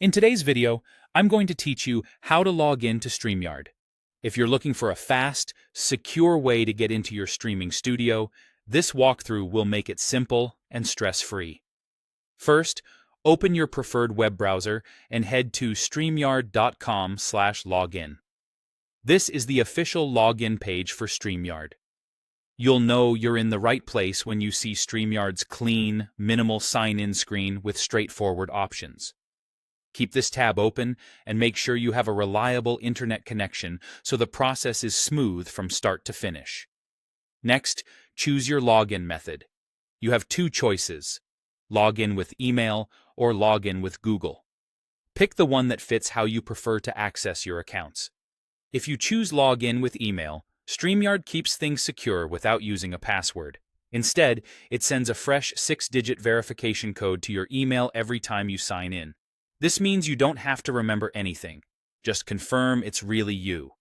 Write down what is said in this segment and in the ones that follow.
In today's video, I'm going to teach you how to log in to StreamYard. If you're looking for a fast, secure way to get into your streaming studio, this walkthrough will make it simple and stress-free. First, open your preferred web browser and head to streamyard.com/login. This is the official login page for StreamYard. You'll know you're in the right place when you see StreamYard's clean, minimal sign-in screen with straightforward options. Keep this tab open and make sure you have a reliable internet connection so the process is smooth from start to finish. Next, choose your login method. You have two choices: log in with email or log in with Google. Pick the one that fits how you prefer to access your accounts. If you choose log in with email, StreamYard keeps things secure without using a password. Instead, it sends a fresh 6-digit verification code to your email every time you sign in. This means you don't have to remember anything. Just confirm it's really you.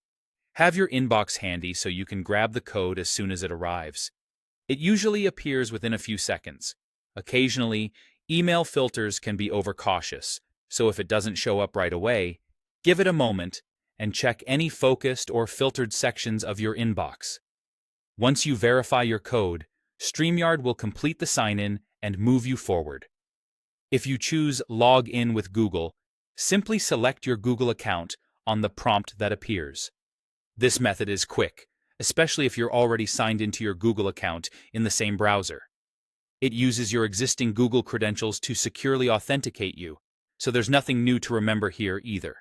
Have your inbox handy so you can grab the code as soon as it arrives. It usually appears within a few seconds. Occasionally, email filters can be overcautious, so if it doesn't show up right away, give it a moment and check any focused or filtered sections of your inbox. Once you verify your code, StreamYard will complete the sign-in and move you forward. If you choose Log in with Google, simply select your Google account on the prompt that appears. This method is quick, especially if you're already signed into your Google account in the same browser. It uses your existing Google credentials to securely authenticate you, so there's nothing new to remember here either.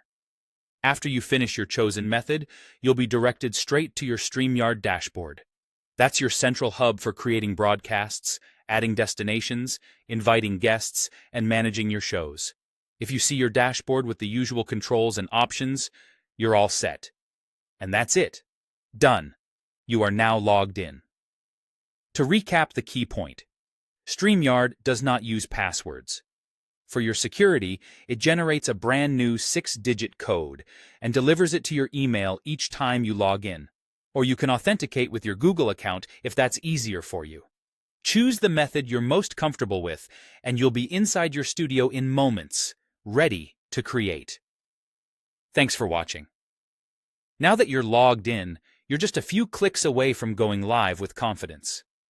After you finish your chosen method, you'll be directed straight to your StreamYard dashboard. That's your central hub for creating broadcasts, adding destinations, inviting guests, and managing your shows. If you see your dashboard with the usual controls and options, you're all set. And that's it. Done. You are now logged in. To recap the key point, StreamYard does not use passwords. For your security, it generates a brand new 6-digit code and delivers it to your email each time you log in. Or you can authenticate with your Google account if that's easier for you. Choose the method you're most comfortable with, and you'll be inside your studio in moments, ready to create. Thanks for watching. Now that you're logged in, you're just a few clicks away from going live with confidence.